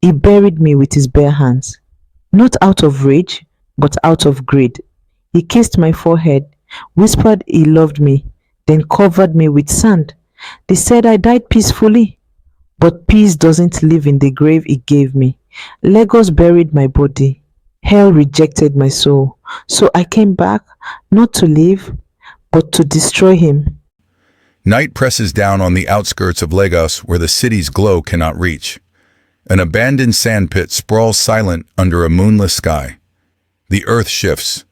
He buried me with his bare hands, not out of rage, but out of greed. He kissed my forehead, whispered he loved me, then covered me with sand. They said I died peacefully, but peace doesn't live in the grave he gave me. Lagos buried my body. Hell rejected my soul. So I came back, not to live, but to destroy him. Night presses down on the outskirts of Lagos where the city's glow cannot reach. An abandoned sandpit sprawls silent under a moonless sky. The earth shifts.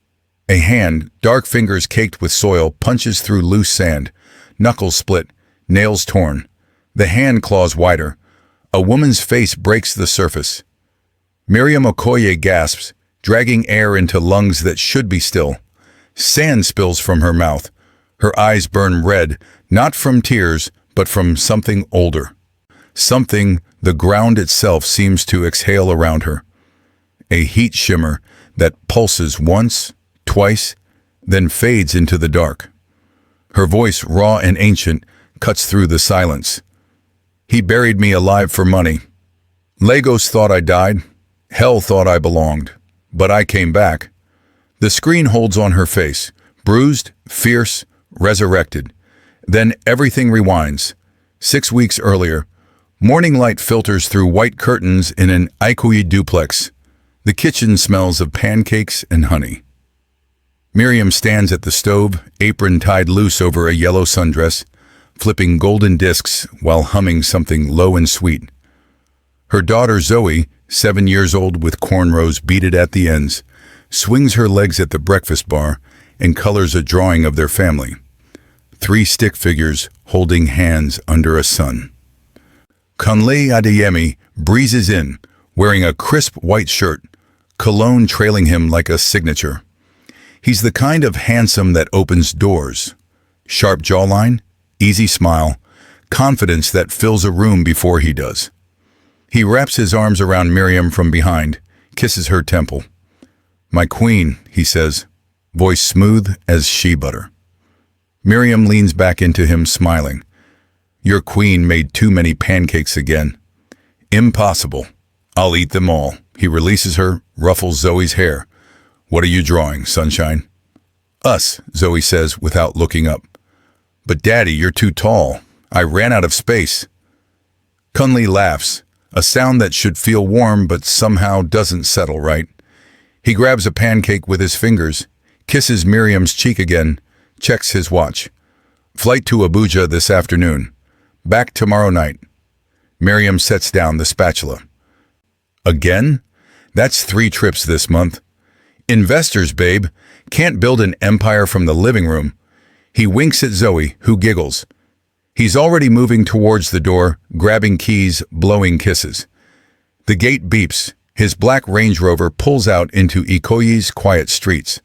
A hand, dark fingers caked with soil, punches through loose sand. Knuckles split, nails torn. The hand claws wider. A woman's face breaks the surface. Miriam Okoye gasps, dragging air into lungs that should be still. Sand spills from her mouth. Her eyes burn red, not from tears, but from something older. Something the ground itself seems to exhale around her. A heat shimmer that pulses once, twice, then fades into the dark. Her voice, raw and ancient, cuts through the silence. He buried me alive for money. Lagos thought I died. Hell thought I belonged. But I came back. The screen holds on her face, bruised, fierce, resurrected. Then everything rewinds. 6 weeks earlier, morning light filters through white curtains in an Ikoyi duplex. The kitchen smells of pancakes and honey. Miriam stands at the stove, apron tied loose over a yellow sundress, flipping golden discs while humming something low and sweet. Her daughter Zoe, 7 years old with cornrows beaded at the ends, swings her legs at the breakfast bar and colors a drawing of their family. 3 stick figures holding hands under a sun. Kunle Adeyemi breezes in, wearing a crisp white shirt, cologne trailing him like a signature. He's the kind of handsome that opens doors. Sharp jawline, easy smile, confidence that fills a room before he does. He wraps his arms around Miriam from behind, kisses her temple. "My queen," he says, voice smooth as shea butter. Miriam leans back into him, smiling. "Your queen made too many pancakes again." "Impossible. I'll eat them all." He releases her, ruffles Zoe's hair. "What are you drawing, sunshine?" "Us," Zoe says without looking up. "But Daddy, you're too tall. I ran out of space." Kunle laughs, a sound that should feel warm but somehow doesn't settle right. He grabs a pancake with his fingers, kisses Miriam's cheek again, checks his watch. "Flight to Abuja this afternoon. Back tomorrow night." Miriam sets down the spatula. "Again? That's 3 trips this month. Investors, babe. Can't build an empire from the living room." He winks at Zoe, who giggles. He's already moving towards the door, grabbing keys, blowing kisses. The gate beeps. His black Range Rover pulls out into Ikoyi's quiet streets.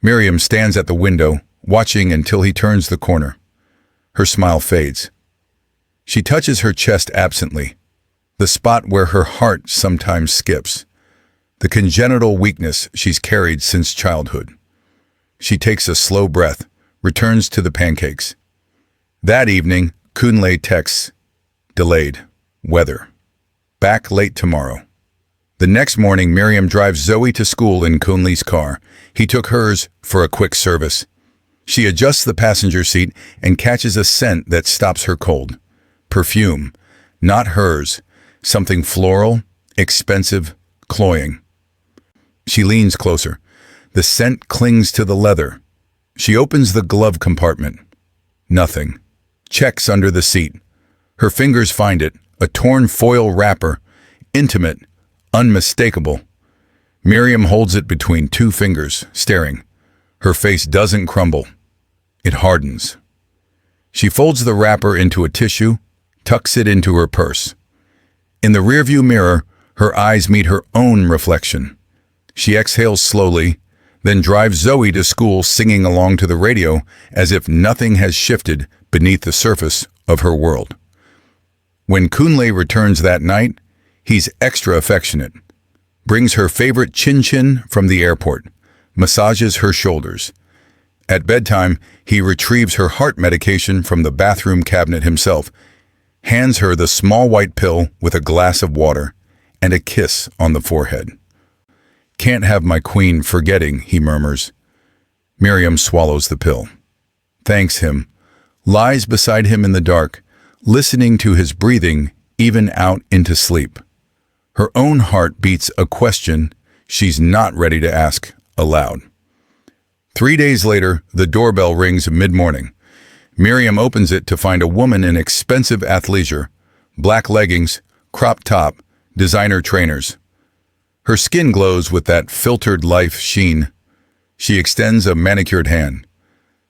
Miriam stands at the window, watching until he turns the corner. Her smile fades. She touches her chest absently, the spot where her heart sometimes skips, the congenital weakness she's carried since childhood. She takes a slow breath, returns to the pancakes. That evening, Kunle texts, "Delayed. Weather. Back late tomorrow." The next morning, Miriam drives Zoe to school in Kunle's car. He took hers for a quick service. She adjusts the passenger seat and catches a scent that stops her cold. Perfume. Not hers. Something floral, expensive, cloying. She leans closer. The scent clings to the leather. She opens the glove compartment. Nothing. Checks under the seat. Her fingers find it, a torn foil wrapper, intimate, unmistakable. Miriam holds it between 2 fingers, staring. Her face doesn't crumble. It hardens. She folds the wrapper into a tissue, tucks it into her purse. In the rearview mirror, her eyes meet her own reflection. She exhales slowly, then drives Zoe to school singing along to the radio as if nothing has shifted beneath the surface of her world. When Kunle returns that night, he's extra affectionate, brings her favorite chin-chin from the airport, massages her shoulders. At bedtime, he retrieves her heart medication from the bathroom cabinet himself, hands her the small white pill with a glass of water. and a kiss on the forehead. "Can't have my queen forgetting," he murmurs. Miriam swallows the pill, thanks him, lies beside him in the dark, listening to his breathing even out into sleep. Her own heart beats a question she's not ready to ask aloud. 3 days later, the doorbell rings mid-morning. Miriam opens it to find a woman in expensive athleisure, black leggings, crop top, designer trainers. Her skin glows with that filtered life sheen. She extends a manicured hand.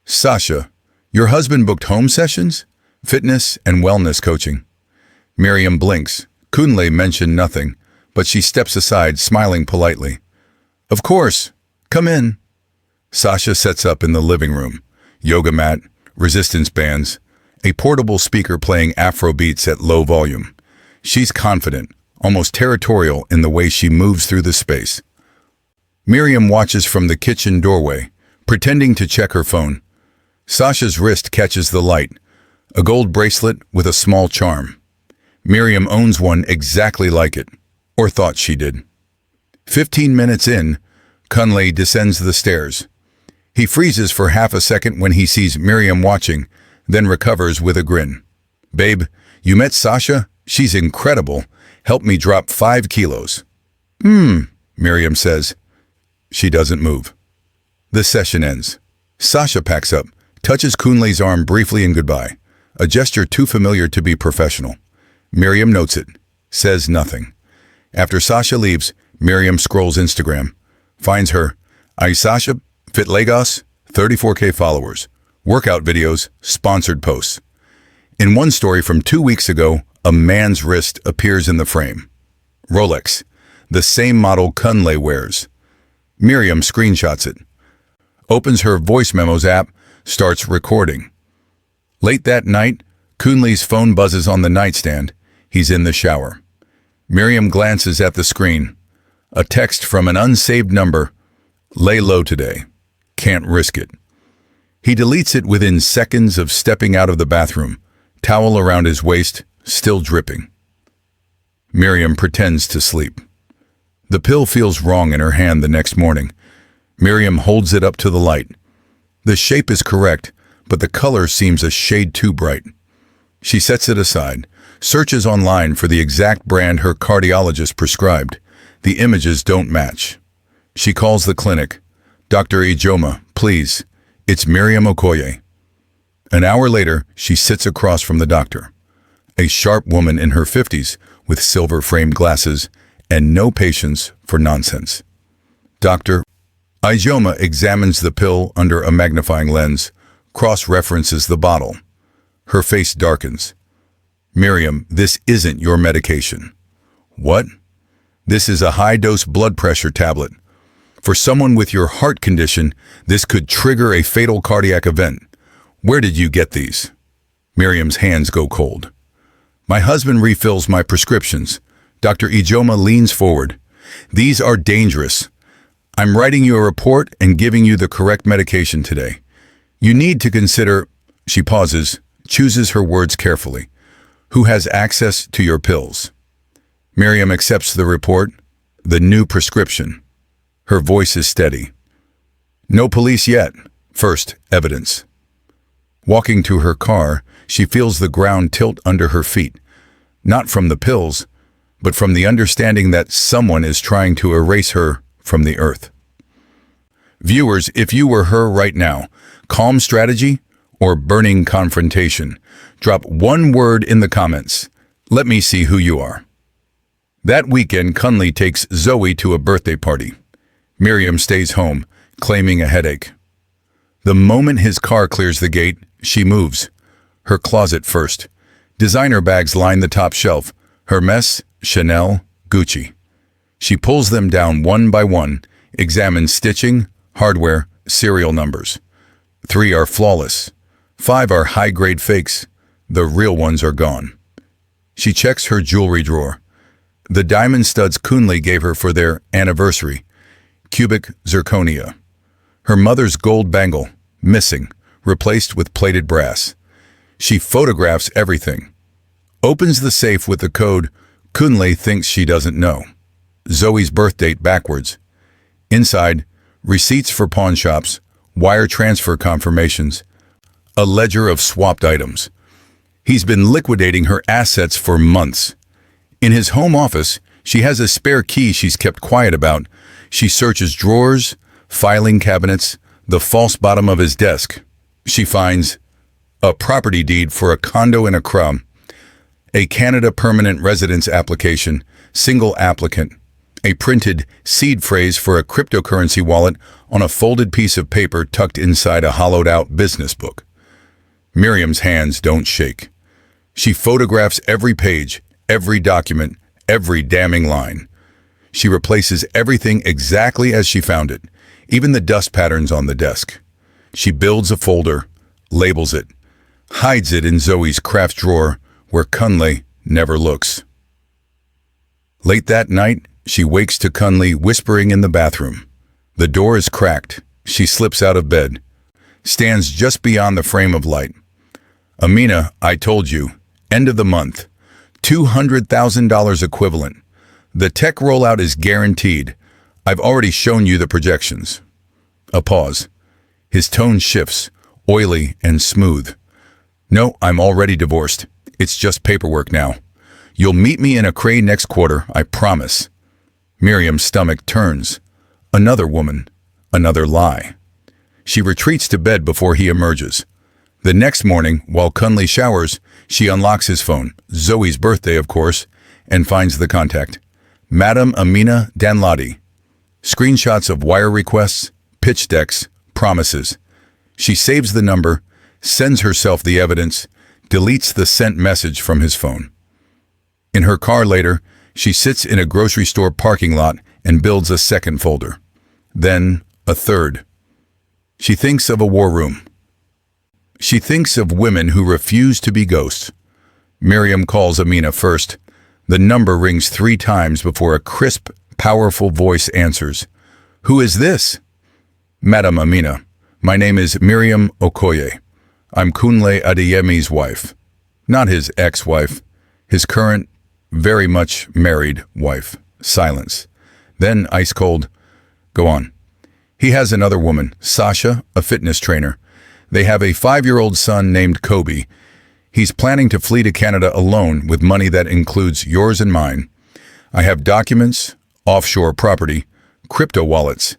"Sasha, your husband booked home sessions? Fitness and wellness coaching." Miriam blinks. Kunle mentioned nothing, but she steps aside, smiling politely. "Of course. Come in." Sasha sets up in the living room. Yoga mat, resistance bands, a portable speaker playing Afro beats at low volume. She's confident, almost territorial in the way she moves through the space. Miriam watches from the kitchen doorway, pretending to check her phone. Sasha's wrist catches the light, a gold bracelet with a small charm. Miriam owns one exactly like it, or thought she did. 15 minutes in, Kunle descends the stairs. He freezes for half a second when he sees Miriam watching, then recovers with a grin. "Babe, you met Sasha? She's incredible. Helped me drop 5 kilos. Miriam says. She doesn't move. The session ends. Sasha packs up, touches Kunle's arm briefly in goodbye, a gesture too familiar to be professional. Miriam notes it, says nothing. After Sasha leaves, Miriam scrolls Instagram, finds her, Sasha, Fit Lagos, 34K followers, workout videos, sponsored posts. In one story from 2 weeks ago, a man's wrist appears in the frame. Rolex, the same model Kunle wears. Miriam screenshots it, opens her voice memos app, starts recording. Late that night, Kunle's phone buzzes on the nightstand. He's in the shower. Miriam glances at the screen. A text from an unsaved number. Lay low today. Can't risk it. He deletes it within seconds of stepping out of the bathroom, towel around his waist, still dripping. Miriam pretends to sleep. The pill feels wrong in her hand the next morning. Miriam holds it up to the light. The shape is correct, but the color seems a shade too bright. She sets it aside, searches online for the exact brand her cardiologist prescribed. The images don't match. She calls the clinic. Dr. Ijoma, please. It's Miriam Okoye. An hour later, she sits across from the doctor. A sharp woman in her 50s with silver-framed glasses and no patience for nonsense. Dr. Ijoma examines the pill under a magnifying lens, cross-references the bottle. Her face darkens. Miriam, this isn't your medication. What? This is a high-dose blood pressure tablet. For someone with your heart condition, this could trigger a fatal cardiac event. Where did you get these? Miriam's hands go cold. My husband refills my prescriptions. Dr. Ijoma leans forward. These are dangerous. I'm writing you a report and giving you the correct medication today. You need to consider, she pauses, chooses her words carefully, who has access to your pills. Miriam accepts the report, the new prescription. Her voice is steady. No police yet. First, evidence. Walking to her car, she feels the ground tilt under her feet, not from the pills, but from the understanding that someone is trying to erase her from the earth. Viewers, if you were her right now, calm strategy or burning confrontation? Drop one word in the comments. Let me see who you are. That weekend, Kunle takes Zoe to a birthday party. Miriam stays home, claiming a headache. The moment his car clears the gate, she moves. Her closet first. Designer bags line the top shelf. Hermes, Chanel, Gucci. She pulls them down one by one, examines stitching, hardware, serial numbers. 3 are flawless. 5 are high-grade fakes. The real ones are gone. She checks her jewelry drawer. The diamond studs Kunle gave her for their anniversary. Cubic zirconia. Her mother's gold bangle, missing, replaced with plated brass. She photographs everything. Opens the safe with the code Kunle thinks she doesn't know. Zoe's birth date backwards. Inside, receipts for pawn shops, wire transfer confirmations, a ledger of swapped items. He's been liquidating her assets for months. In his home office, she has a spare key she's kept quiet about. She searches drawers, filing cabinets, the false bottom of his desk. She finds a property deed for a condo in Accra, a Canada permanent residence application, single applicant, a printed seed phrase for a cryptocurrency wallet on a folded piece of paper tucked inside a hollowed-out business book. Miriam's hands don't shake. She photographs every page, every document, every damning line. She replaces everything exactly as she found it, even the dust patterns on the desk. She builds a folder, labels it, hides it in Zoe's craft drawer where Kunle never looks. Late that night, she wakes to Kunle whispering in the bathroom. The door is cracked. She slips out of bed, stands just beyond the frame of light. Amina, I told you, end of the month, $200,000 equivalent. The tech rollout is guaranteed. I've already shown you the projections. A pause. His tone shifts, oily and smooth. No, I'm already divorced. It's just paperwork now. You'll meet me in Accra next quarter, I promise. Miriam's stomach turns. Another woman. Another lie. She retreats to bed before he emerges. The next morning, while Kunle showers, she unlocks his phone, Zoe's birthday of course, and finds the contact. Madam Amina Danladi. Screenshots of wire requests, pitch decks, promises. She saves the number, sends herself the evidence, deletes the sent message from his phone. In her car later, she sits in a grocery store parking lot and builds a second folder. Then a third. She thinks of a war room. She thinks of women who refuse to be ghosts. Miriam calls Amina first. The number rings 3 times before a crisp, powerful voice answers. Who is this? Madam Amina, my name is Miriam Okoye. I'm Kunle Adeyemi's wife. Not his ex-wife, his current, very much married wife. Silence. Then ice cold. Go on. He has another woman, Sasha, a fitness trainer. They have a 5-year-old son named Kobe. He's planning to flee to Canada alone with money that includes yours and mine. I have documents, offshore property, crypto wallets,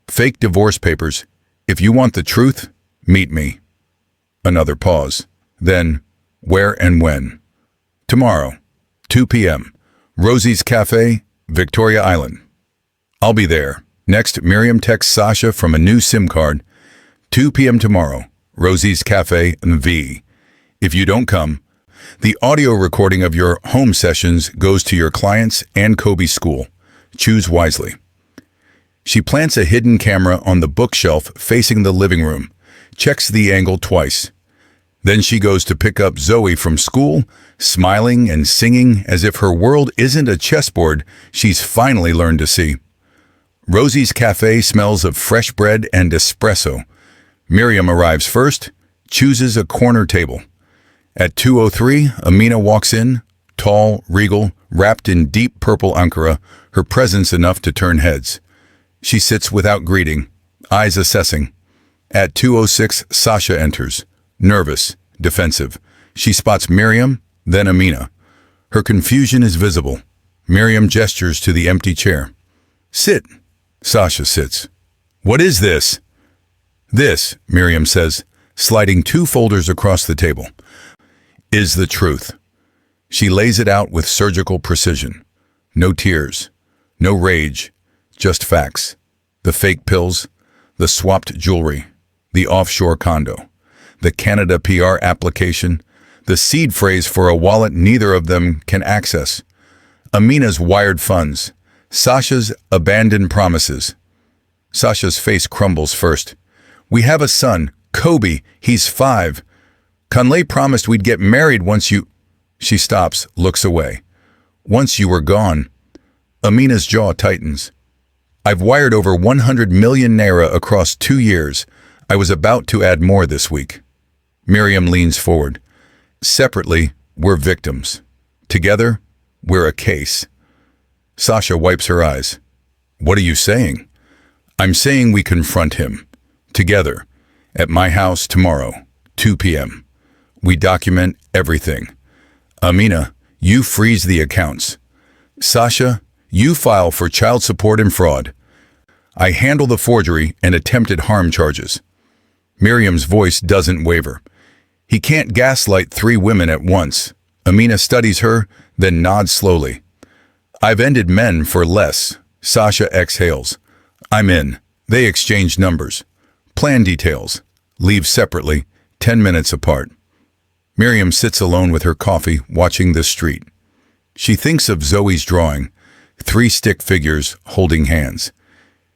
fake divorce papers. If you want the truth, meet me. Another pause. Then, where and when? Tomorrow, 2 p.m. Rosie's Cafe, Victoria Island. I'll be there. Next, Miriam texts Sasha from a new SIM card. 2 p.m. tomorrow, Rosie's Cafe in V. If you don't come, the audio recording of your home sessions goes to your clients and Kobe's school. Choose wisely. She plants a hidden camera on the bookshelf facing the living room, checks the angle twice. Then she goes to pick up Zoe from school, smiling and singing as if her world isn't a chessboard she's finally learned to see. Rosie's Cafe smells of fresh bread and espresso. Miriam arrives first, chooses a corner table. At 2:03, Amina walks in, tall, regal, wrapped in deep purple ankara, her presence enough to turn heads. She sits without greeting, eyes assessing. At 2:06, Sasha enters, nervous, defensive. She spots Miriam, then Amina. Her confusion is visible. Miriam gestures to the empty chair. Sit. Sasha sits. What is this? This, Miriam says, sliding 2 folders across the table, is the truth. She lays it out with surgical precision. No tears, no rage, just facts. The fake pills, the swapped jewelry, the offshore condo, the Canada PR application, the seed phrase for a wallet neither of them can access, Amina's wired funds, Sasha's abandoned promises. Sasha's face crumbles first. We have a son, Kobe. He's 5. Kunle promised we'd get married once you... She stops, looks away. Once you were gone. Amina's jaw tightens. I've wired over 100 million naira across 2 years. I was about to add more this week. Miriam leans forward. Separately, we're victims. Together, We're a case. Sasha wipes her eyes. What are you saying? I'm saying we confront him. Together. At my house tomorrow, 2 p.m. We document everything. Amina, you freeze the accounts. Sasha, you file for child support and fraud. I handle the forgery and attempted harm charges. Miriam's voice doesn't waver. He can't gaslight 3 women at once. Amina studies her, then nods slowly. I've ended men for less. Sasha exhales. I'm in. They exchange numbers. Plan details. Leave separately, 10 minutes apart. Miriam sits alone with her coffee, watching the street. She thinks of Zoe's drawing, 3 stick figures holding hands.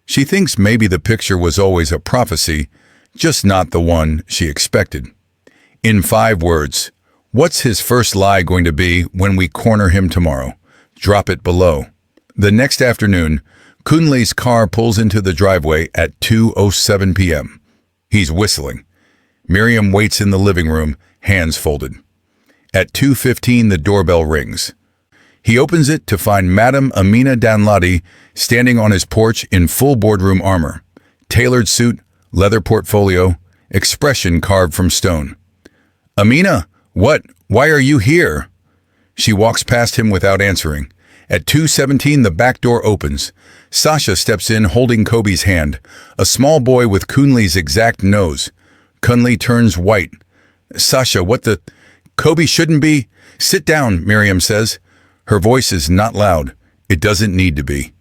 She thinks maybe the picture was always a prophecy, just not the one she expected. In 5 words, what's his first lie going to be when we corner him tomorrow? Drop it below. The next afternoon, Kunle's car pulls into the driveway at 2:07 p.m. He's whistling. Miriam waits in the living room, hands folded. At 2:15, the doorbell rings. He opens it to find Madame Amina Danladi standing on his porch in full boardroom armor. Tailored suit, leather portfolio, expression carved from stone. Amina, what? Why are you here? She walks past him without answering. At 2:17, the back door opens. Sasha steps in holding Kobe's hand, a small boy with Kunle's exact nose. Kunle turns white. Sasha, what the... Kobe shouldn't be... Sit down, Miriam says. Her voice is not loud. It doesn't need to be.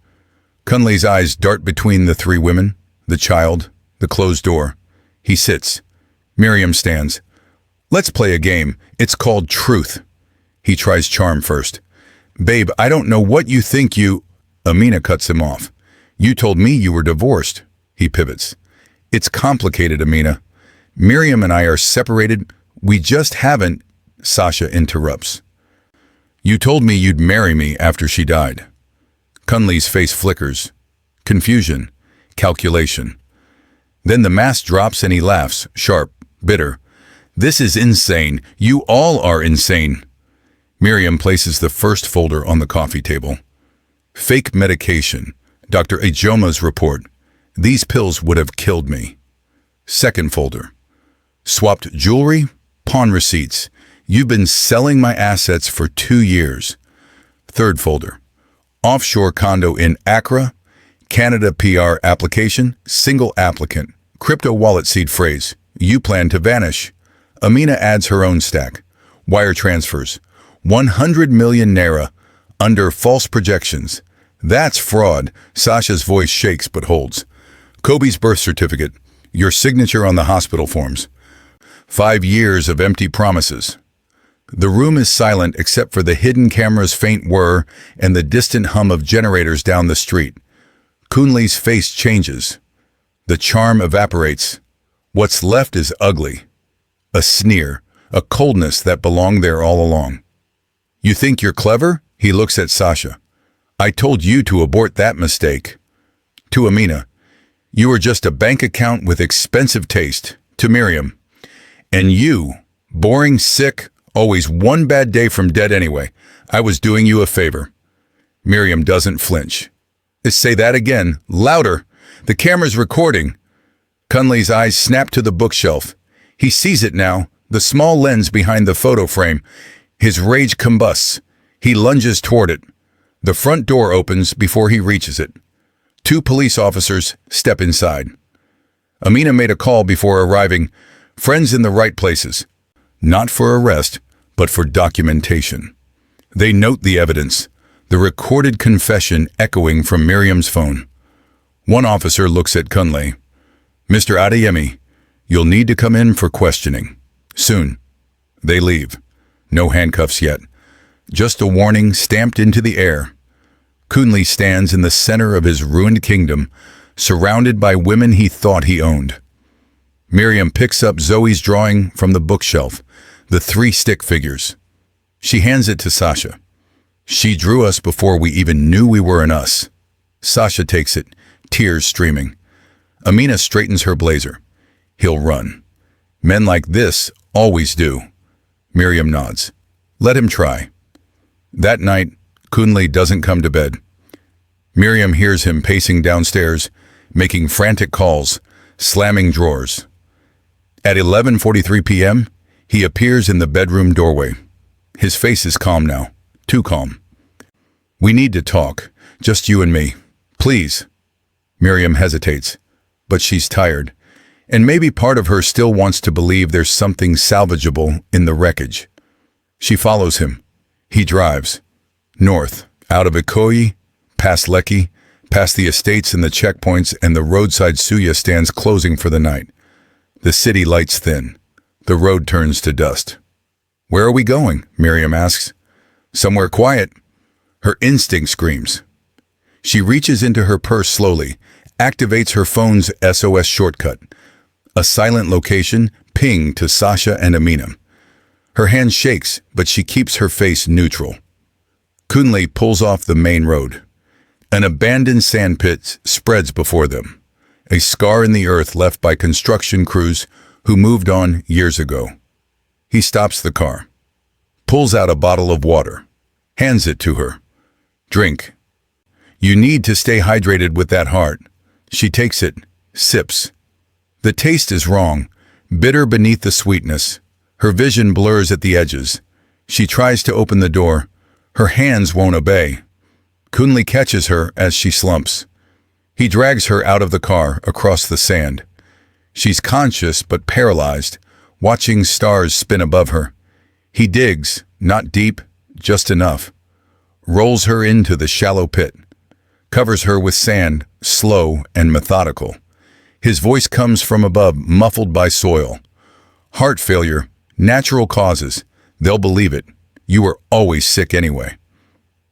Kunle's eyes dart between the 3 women, the child, the closed door. He sits. Miriam stands. Let's play a game. It's called Truth. He tries charm first. Babe, I don't know what you think you... Amina cuts him off. You told me you were divorced. He pivots. It's complicated, Amina. Miriam and I are separated. We just haven't... Sasha interrupts. You told me you'd marry me after she died. Kunle's face flickers. Confusion. Calculation. Then the mask drops and he laughs, sharp, bitter. This is insane. You all are insane. Miriam places the first folder on the coffee table. Fake medication. Dr. Ejoma's report. These pills would have killed me. Second folder. Swapped jewelry, pawn receipts. You've been selling my assets for 2 years. Third folder. Offshore condo in Accra, Canada PR application, single applicant. Crypto wallet seed phrase. You plan to vanish. Amina adds her own stack. Wire transfers. 100 million naira. Under false projections. That's fraud. Sasha's voice shakes but holds. Kobe's birth certificate. Your signature on the hospital forms. 5 years of empty promises. The room is silent except for the hidden camera's faint whir and the distant hum of generators down the street. Kunle's face changes. The charm evaporates. What's left is ugly. A sneer, a coldness that belonged there all along. You think you're clever? He looks at Sasha. I told you to abort that mistake. To Amina. You were just a bank account with expensive taste. To Miriam. And you, boring, sick, always one bad day from dead anyway. I was doing you a favor. Miriam doesn't flinch. Say that again, louder. The camera's recording. Kunle's eyes snap to the bookshelf. He sees it now, the small lens behind the photo frame. His rage combusts. He lunges toward it. The front door opens before he reaches it. 2 police officers step inside. Amina made a call before arriving. Friends in the right places. Not for arrest, but for documentation. They note the evidence, the recorded confession echoing from Miriam's phone. One officer looks at Kunle. Mr. Adeyemi, you'll need to come in for questioning. Soon. They leave. No handcuffs yet. Just a warning stamped into the air. Kunle stands in the center of his ruined kingdom, surrounded by women he thought he owned. Miriam picks up Zoe's drawing from the bookshelf, the 3 stick figures. She hands it to Sasha. She drew us before we even knew we were an us. Sasha takes it, tears streaming. Amina straightens her blazer. He'll run. Men like this always do. Miriam nods. Let him try. That night, Kunle doesn't come to bed. Miriam hears him pacing downstairs, making frantic calls, slamming drawers. At 11:43 p.m., he appears in the bedroom doorway. His face is calm now, too calm. "We need to talk, just you and me. Please." Miriam hesitates, but she's tired, and maybe part of her still wants to believe there's something salvageable in the wreckage. She follows him. He drives. North, out of Ikoyi, past Lekki, past the estates and the checkpoints, and the roadside suya stands closing for the night. The city lights thin. The road turns to dust. "Where are we going?" Miriam asks. "Somewhere quiet." Her instinct screams. She reaches into her purse slowly, activates her phone's SOS shortcut. A silent location, ping to Sasha and Amina. Her hand shakes, but she keeps her face neutral. Kunle pulls off the main road. An abandoned sandpit spreads before them, a scar in the earth left by construction crews who moved on years ago. He stops the car, pulls out a bottle of water, hands it to her. "Drink. You need to stay hydrated with that heart." She takes it, sips. The taste is wrong, bitter beneath the sweetness. Her vision blurs at the edges. She tries to open the door. Her hands won't obey. Kunle catches her as she slumps. He drags her out of the car, across the sand. She's conscious but paralyzed, watching stars spin above her. He digs, not deep, just enough. Rolls her into the shallow pit. Covers her with sand, slow and methodical. His voice comes from above, muffled by soil. "Heart failure, natural causes. They'll believe it. You were always sick anyway."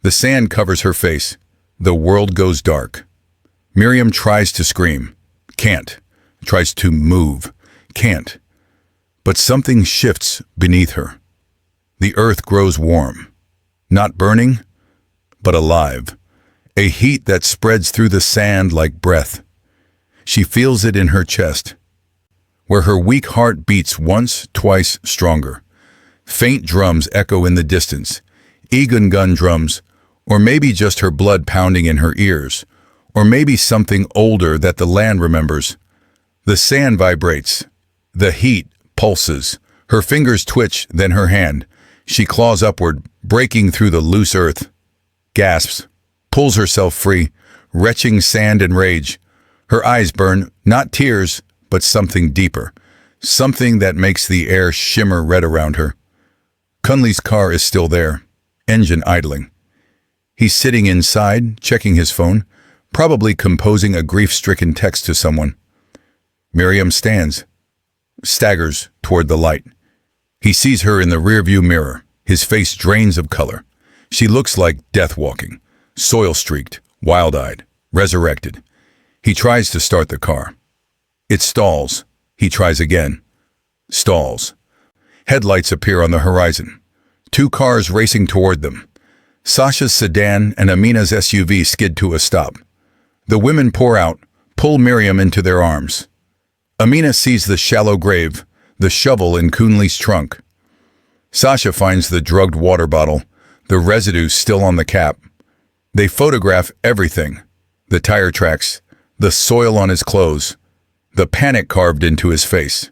The sand covers her face. The world goes dark. Miriam tries to scream. Can't. Tries to move. Can't. But something shifts beneath her. The earth grows warm. Not burning, but alive. A heat that spreads through the sand like breath. She feels it in her chest, where her weak heart beats once, twice stronger. Faint drums echo in the distance. Egan gun drums, or maybe just her blood pounding in her ears, or maybe something older that the land remembers. The sand vibrates. The heat pulses. Her fingers twitch, then her hand. She claws upward, breaking through the loose earth. Gasps. Pulls herself free, retching sand and rage. Her eyes burn, not tears, but something deeper. Something that makes the air shimmer red around her. Kunle's car is still there, engine idling. He's sitting inside, checking his phone, probably composing a grief-stricken text to someone. Miriam stands, staggers toward the light. He sees her in the rearview mirror. His face drains of color. She looks like death walking, soil-streaked, wild-eyed, resurrected. He tries to start the car. It stalls. He tries again. Stalls. Headlights appear on the horizon. Two cars racing toward them. Sasha's sedan and Amina's SUV skid to a stop. The women pour out, pull Miriam into their arms. Amina sees the shallow grave, the shovel in Kunle's trunk. Sasha finds the drugged water bottle, the residue still on the cap. They photograph everything. The tire tracks, the soil on his clothes, the panic carved into his face.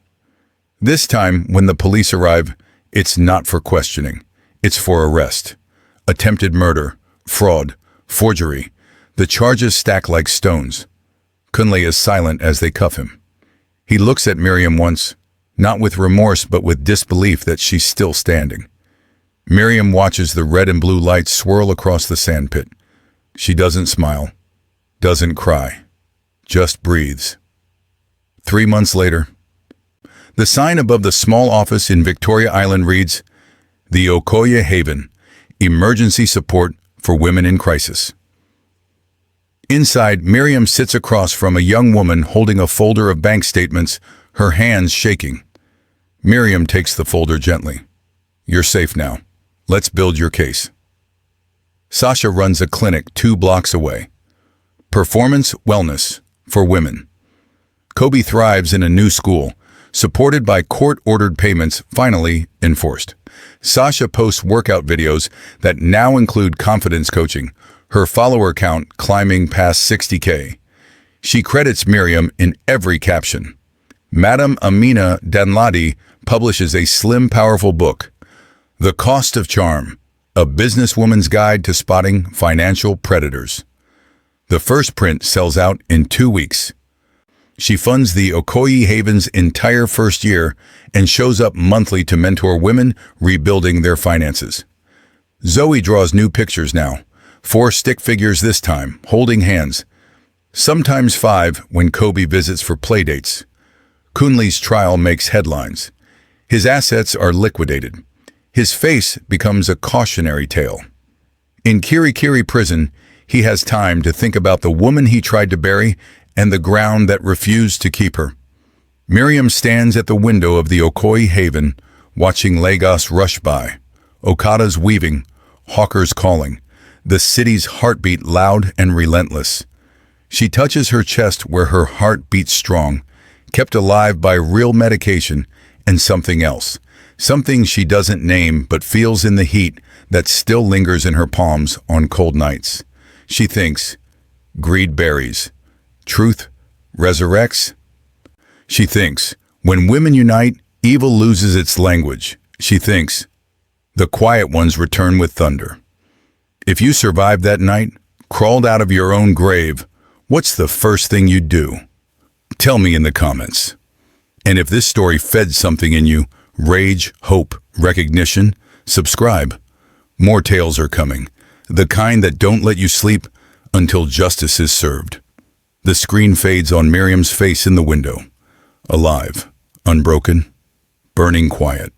This time, when the police arrive, it's not for questioning. It's for arrest. Attempted murder, fraud, forgery. The charges stack like stones. Kunle is silent as they cuff him. He looks at Miriam once, not with remorse but with disbelief that she's still standing. Miriam watches the red and blue lights swirl across the sandpit. She doesn't smile, doesn't cry, just breathes. 3 months later, the sign above the small office in Victoria Island reads, "The Okoye Haven, Emergency Support for Women in Crisis." Inside, Miriam sits across from a young woman holding a folder of bank statements, her hands shaking. Miriam takes the folder gently. "You're safe now. Let's build your case." Sasha runs a clinic 2 blocks away. Performance wellness for women. Kobe thrives in a new school, supported by court-ordered payments finally enforced. Sasha posts workout videos that now include confidence coaching, her follower count climbing past 60K. She credits Miriam in every caption. Madam Amina Danladi publishes a slim, powerful book, The Cost of Charm, a businesswoman's guide to spotting financial predators. The first print sells out in 2 weeks. She funds the Okoye Haven's entire first year and shows up monthly to mentor women rebuilding their finances. Zoe draws new pictures now, 4 stick figures this time, holding hands, sometimes 5 when Kobe visits for playdates. Kunli's trial makes headlines. His assets are liquidated. His face becomes a cautionary tale. In Kirikiri prison, he has time to think about the woman he tried to bury and the ground that refused to keep her. Miriam stands at the window of the Okoye Haven, watching Lagos rush by. Okadas weaving, hawkers calling, the city's heartbeat loud and relentless. She touches her chest where her heart beats strong, kept alive by real medication and something else. Something she doesn't name but feels in the heat that still lingers in her palms on cold nights. She thinks, greed buries, truth resurrects. She thinks, when women unite, evil loses its language. She thinks, the quiet ones return with thunder. If you survived that night, crawled out of your own grave, what's the first thing you'd do? Tell me in the comments. And if this story fed something in you, rage, hope, recognition, subscribe. More tales are coming, the kind that don't let you sleep until justice is served. The screen fades on Miriam's face in the window. Alive, unbroken, burning quiet.